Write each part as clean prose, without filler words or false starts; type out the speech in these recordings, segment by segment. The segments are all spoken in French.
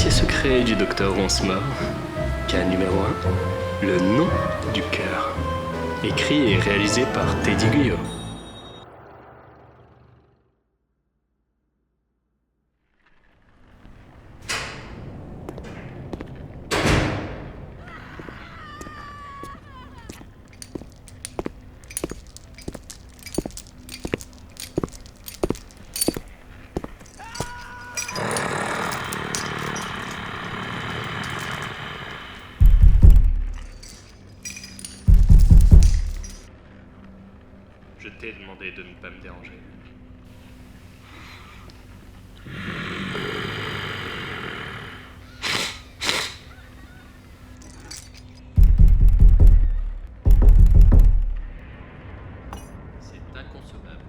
dossier secret du docteur Ronsemort. Cas numéro 1, le nom du cœur. Écrit et réalisé par Teddy Guyot. Je t'ai demandé de ne pas me déranger. C'est inconcevable.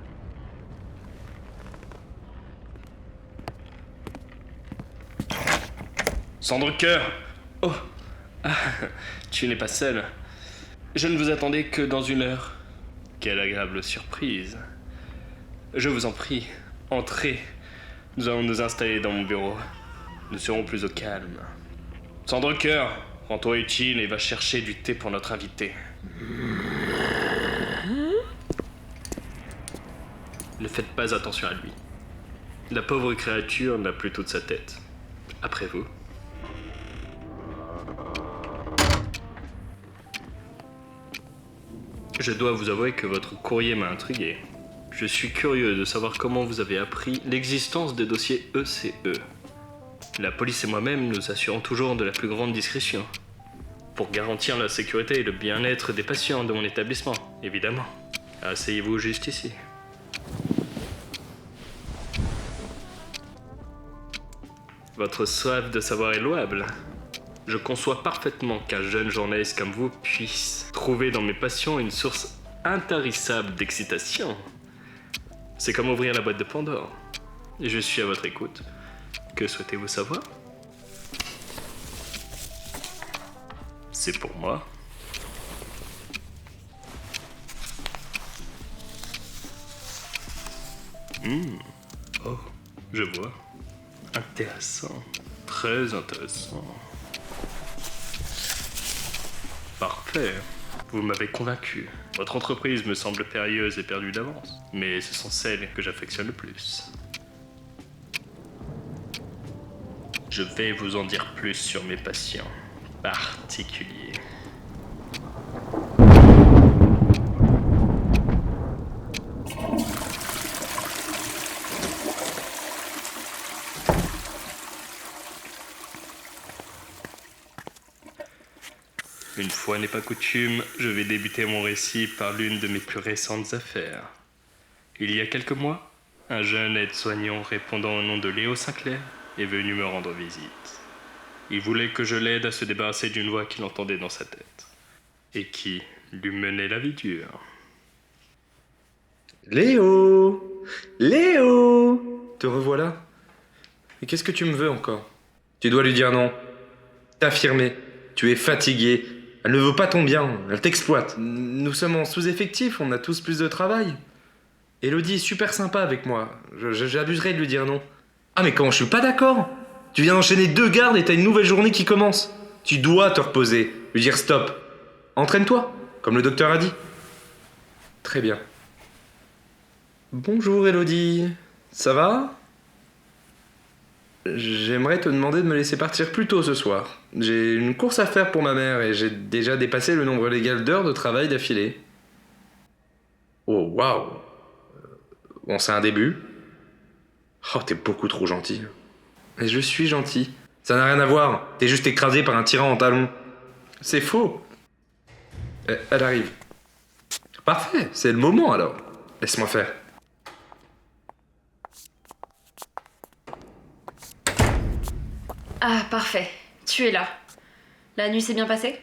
Sandre-Cœur! Oh! Ah, tu n'es pas seul. Je ne vous attendais que dans 1 heure. Quelle agréable surprise. Je vous en prie, entrez. Nous allons nous installer dans mon bureau. Nous serons plus au calme. Sandre-Cœur, rends-toi utile et va chercher du thé pour notre invité. Ne faites pas attention à lui. La pauvre créature n'a plus toute sa tête. Après vous. Je dois vous avouer que votre courrier m'a intrigué. Je suis curieux de savoir comment vous avez appris l'existence des dossiers ECE. La police et moi-même nous assurons toujours de la plus grande discrétion. Pour garantir la sécurité et le bien-être des patients de mon établissement, évidemment. Asseyez-vous juste ici. Votre soif de savoir est louable. Je conçois parfaitement qu'un jeune journaliste comme vous puisse trouver dans mes passions une source intarissable d'excitation. C'est comme ouvrir la boîte de Pandore. Je suis à votre écoute. Que souhaitez-vous savoir? C'est pour moi. Oh, je vois. Intéressant. Très intéressant. Parfait. Vous m'avez convaincu. Votre entreprise me semble périlleuse et perdue d'avance. Mais ce sont celles que j'affectionne le plus. Je vais vous en dire plus sur mes patients particuliers. Une fois n'est pas coutume, je vais débuter mon récit par l'une de mes plus récentes affaires. Il y a quelques mois, un jeune aide-soignant répondant au nom de Léo Sinclair est venu me rendre visite. Il voulait que je l'aide à se débarrasser d'une voix qu'il entendait dans sa tête, et qui lui menait la vie dure. Léo! Léo! Te revoilà. Et qu'est-ce que tu me veux encore? Tu dois lui dire non. T'affirmer. Tu es fatigué. Elle ne veut pas ton bien. Elle t'exploite. Nous sommes en sous-effectif. On a tous plus de travail. Elodie est super sympa avec moi. J'abuserais de lui dire non. Ah mais comment je suis pas d'accord? Tu viens d'enchaîner 2 gardes et t'as une nouvelle journée qui commence. Tu dois te reposer. Lui dire stop. Entraîne-toi, comme le docteur a dit. Très bien. Bonjour Elodie. Ça va? J'aimerais te demander de me laisser partir plus tôt ce soir. J'ai une course à faire pour ma mère et j'ai déjà dépassé le nombre légal d'heures de travail d'affilée. Oh waouh! Bon, c'est un début. Oh, t'es beaucoup trop gentil. Et je suis gentil. Ça n'a rien à voir. T'es juste écrasé par un tyran en talons. C'est faux. Elle arrive. Parfait, c'est le moment alors. Laisse-moi faire. Ah, parfait. Tu es là. La nuit s'est bien passée?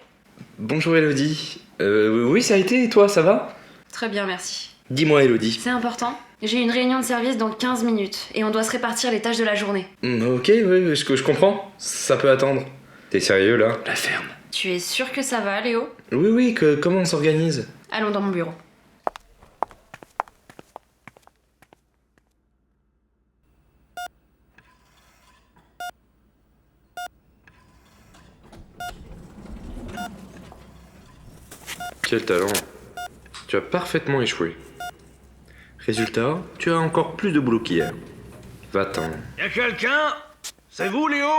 Bonjour Elodie. Oui, ça a été, et toi, ça va? Très bien, merci. Dis-moi Elodie. C'est important. J'ai une réunion de service dans 15 minutes et on doit se répartir les tâches de la journée. Ok, oui, je comprends. Ça peut attendre. T'es sérieux là? La ferme. Tu es sûr que ça va, Léo? Oui, comment on s'organise? Allons dans mon bureau. Quel talent. Tu as parfaitement échoué. Résultat, tu as encore plus de boulot qu'hier. Va-t'en. Y'a quelqu'un? C'est vous, Léo?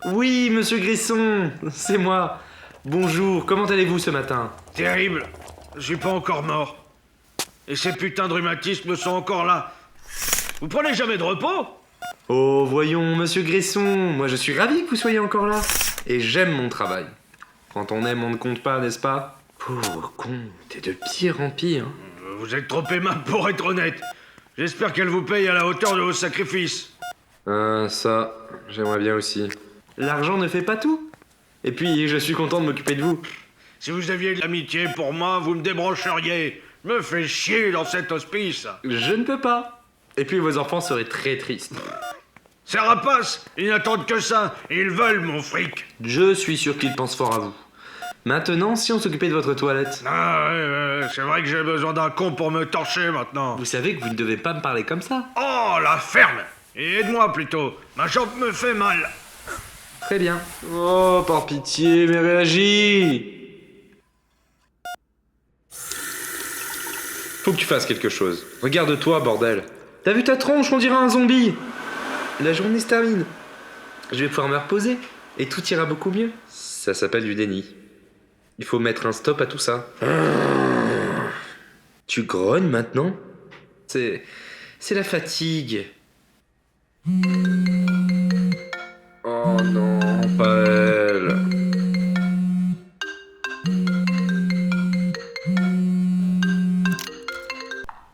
Oui, monsieur Grisson, c'est moi. Bonjour, comment allez-vous ce matin? Terrible. Je suis pas encore mort. Et ces putains de rhumatismes sont encore là. Vous prenez jamais de repos? Oh, voyons, monsieur Grisson, moi je suis ravi que vous soyez encore là. Et j'aime mon travail. Quand on aime, on ne compte pas, n'est-ce pas? Pauvre con, t'es de pire en pire. Vous êtes trop aimable pour être honnête. J'espère qu'elle vous paye à la hauteur de vos sacrifices. Ah, ça, j'aimerais bien aussi. L'argent ne fait pas tout. Et puis, je suis content de m'occuper de vous. Si vous aviez de l'amitié pour moi, vous me débrancheriez. Je me fais chier dans cet hospice. Je ne peux pas. Et puis, vos enfants seraient très tristes. Ces rapaces, ils n'attendent que ça. Ils veulent mon fric. Je suis sûr qu'ils pensent fort à vous. Maintenant, si on s'occupait de votre toilette. Ah ouais, c'est vrai que j'ai besoin d'un con pour me torcher maintenant. Vous savez que vous ne devez pas me parler comme ça. Oh, la ferme. Et aide-moi plutôt. Ma jambe me fait mal. Très bien. Oh, par pitié, mais réagis. Faut que tu fasses quelque chose. Regarde-toi, bordel. T'as vu ta tronche, on dirait un zombie. La journée se termine. Je vais pouvoir me reposer. Et tout ira beaucoup mieux. Ça s'appelle du déni. Il faut mettre un stop à tout ça. Tu grognes maintenant? C'est la fatigue. Oh non, pas elle.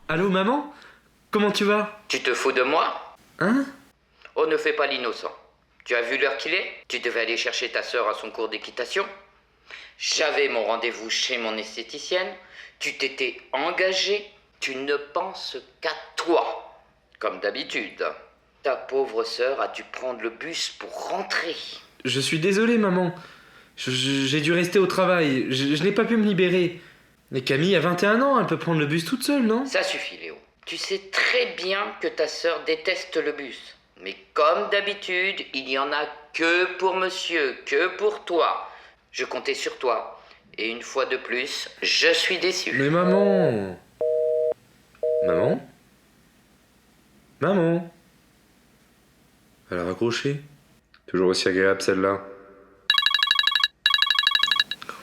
Allô, maman? Comment tu vas? Tu te fous de moi? Hein? Oh, ne fais pas l'innocent. Tu as vu l'heure qu'il est? Tu devais aller chercher ta sœur à son cours d'équitation. J'avais mon rendez-vous chez mon esthéticienne. Tu t'étais engagé. Tu ne penses qu'à toi. Comme d'habitude. Ta pauvre sœur a dû prendre le bus pour rentrer. Je suis désolé, maman. J'ai dû rester au travail. Je n'ai pas pu me libérer. Mais Camille a 21 ans, elle peut prendre le bus toute seule, non? Ça suffit, Léo. Tu sais très bien que ta sœur déteste le bus. Mais comme d'habitude, il n'y en a que pour monsieur, que pour toi. Je comptais sur toi. Et une fois de plus, je suis déçu. Mais maman... Maman? Maman? Elle a raccroché. Toujours aussi agréable celle-là.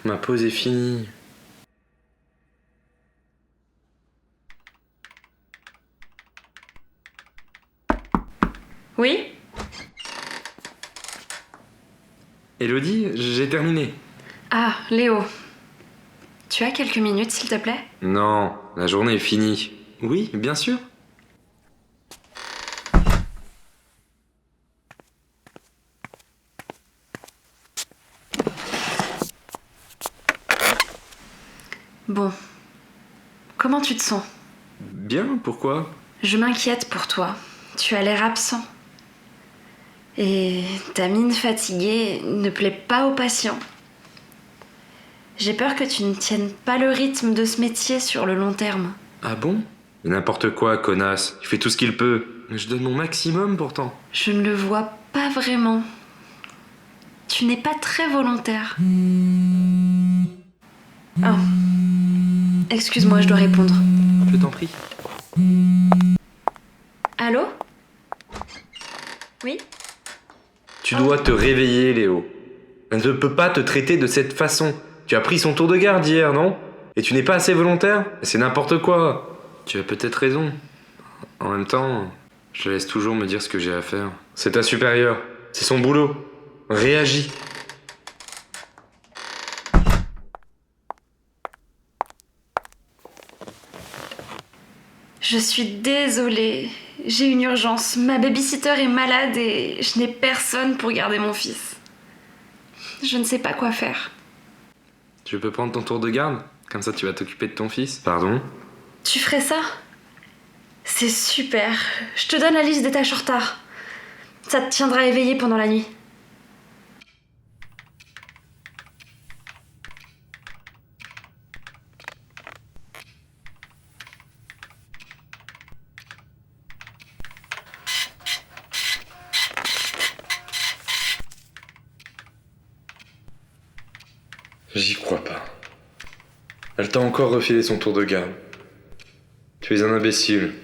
Ma pause est finie. Oui? Élodie, j'ai terminé. Ah, Léo. Tu as quelques minutes, s'il te plaît? Non, la journée est finie. Oui, bien sûr. Bon. Comment tu te sens? Bien, pourquoi? Je m'inquiète pour toi. Tu as l'air absent. Et ta mine fatiguée ne plaît pas aux patients. J'ai peur que tu ne tiennes pas le rythme de ce métier sur le long terme. Ah bon? N'importe quoi, connasse. Il fait tout ce qu'il peut. Je donne mon maximum pourtant. Je ne le vois pas vraiment. Tu n'es pas très volontaire. Oh. Excuse-moi, je dois répondre. Je t'en prie. Allô? Oui? Tu dois te réveiller, Léo. Elle ne peut pas te traiter de cette façon. Tu as pris son tour de garde hier, non? Et tu n'es pas assez volontaire? C'est n'importe quoi. Tu as peut-être raison. En même temps, je laisse toujours me dire ce que j'ai à faire. C'est ta supérieure. C'est son boulot. Réagis. Je suis désolée. J'ai une urgence. Ma babysitter est malade et je n'ai personne pour garder mon fils. Je ne sais pas quoi faire. Je peux prendre ton tour de garde? Comme ça, tu vas t'occuper de ton fils. Pardon? Tu ferais ça? C'est super. Je te donne la liste des tâches en retard. Ça te tiendra éveillé pendant la nuit. J'y crois pas. Elle t'a encore refilé son tour de garde. Tu es un imbécile.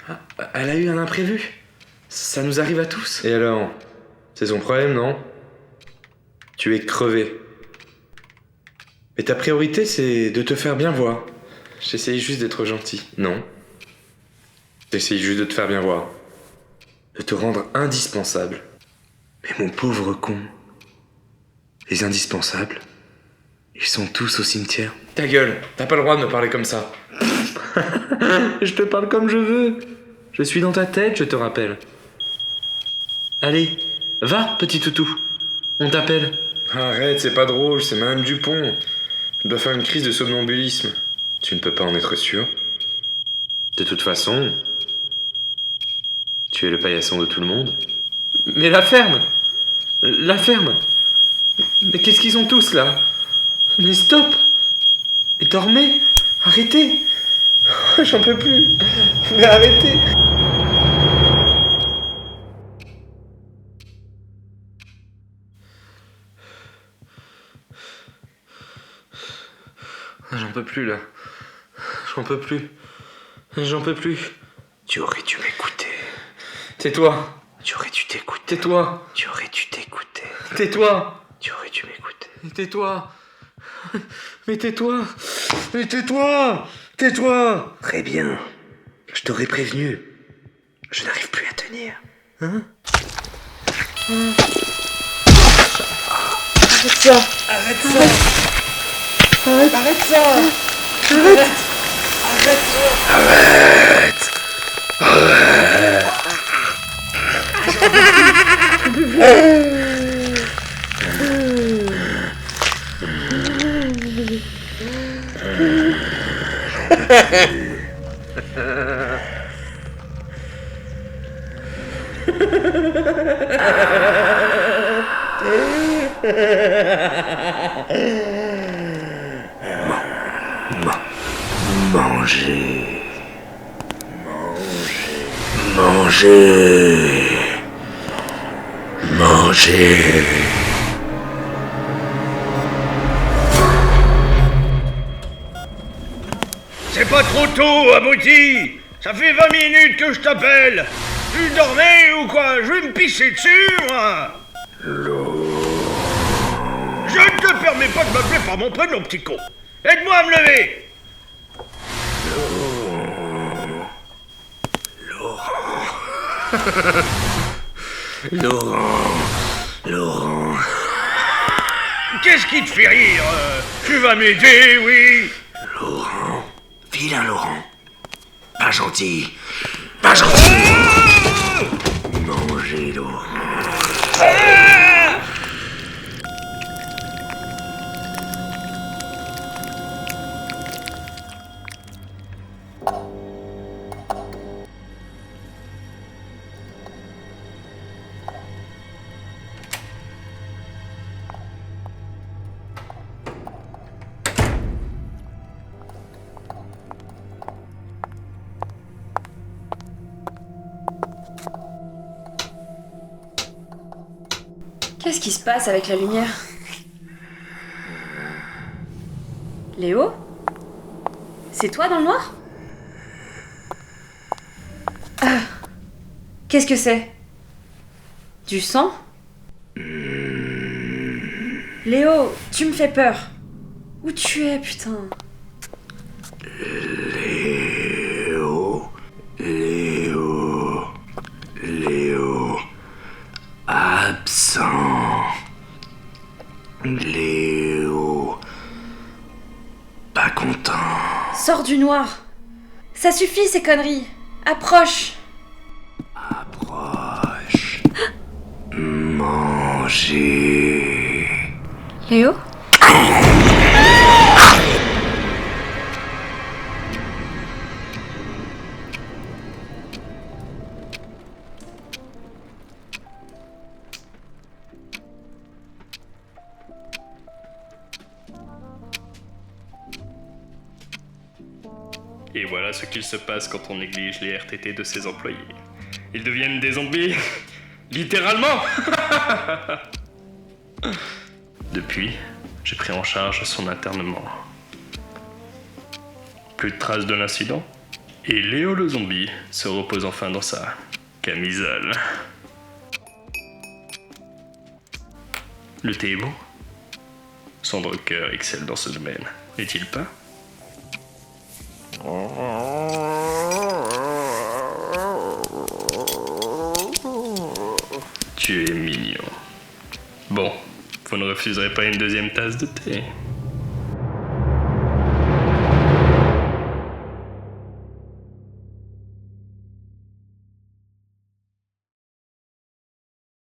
Ah, elle a eu un imprévu. Ça nous arrive à tous. Et alors? C'est son problème, non? Tu es crevé. Mais ta priorité, c'est de te faire bien voir. J'essaye juste d'être gentil. Non. J'essaye juste de te faire bien voir. De te rendre indispensable. Mais mon pauvre con. Les indispensables, ils sont tous au cimetière. Ta gueule, t'as pas le droit de me parler comme ça. Je te parle comme je veux. Je suis dans ta tête, je te rappelle. Allez, va, petit toutou. On t'appelle. Arrête, c'est pas drôle, c'est Madame Dupont. Je dois faire une crise de somnambulisme. Tu ne peux pas en être sûr. De toute façon, tu es le paillasson de tout le monde. Mais la ferme! La ferme! Mais qu'est-ce qu'ils ont tous là? Mais stop! Et dormez! Arrêtez! J'en peux plus! Mais arrêtez! J'en peux plus là. J'en peux plus. J'en peux plus. Tu aurais dû m'écouter. Tais-toi! Tu aurais dû t'écouter. Tais-toi! Tu aurais dû t'écouter. Tais-toi! Tu aurais dû m'écouter. Tais-toi! Mais tais-toi! Mais tais-toi! Tais-toi! Très bien. Je t'aurais prévenu. Je n'arrive plus à tenir. Hein? Arrête ça. Arrête ça! Arrête ça! Manger. Manger. Manger. C'est pas trop tôt, abruti! Ça fait 20 minutes que je t'appelle! Tu dormais ou quoi? Je vais me pisser dessus, moi! Je ne te permets pas de m'appeler par mon prénom, petit con! Aide-moi à me lever! Laurent. Qu'est-ce qui te fait rire? Tu vas m'aider, oui? Laurent. Vilain Laurent. Pas gentil. Pas gentil. Manger Laurent. Qu'est-ce qui se passe avec la lumière? Léo? C'est toi dans le noir? Ah. Qu'est-ce que c'est? Du sang? Léo, tu me fais peur. Où tu es, putain? Léo. Absent. Léo. Pas content. Sors du noir. Ça suffit ces conneries. Approche. Approche. Manger. Léo? Et voilà ce qu'il se passe quand on néglige les RTT de ses employés. Ils deviennent des zombies. Littéralement. Depuis, j'ai pris en charge son internement. Plus de traces de l'incident. Et Léo le zombie se repose enfin dans sa camisole. Le thé est bon. Son cœur excelle dans ce domaine, n'est-il pas? Tu es mignon. Bon, vous ne refuserez pas une deuxième tasse de thé?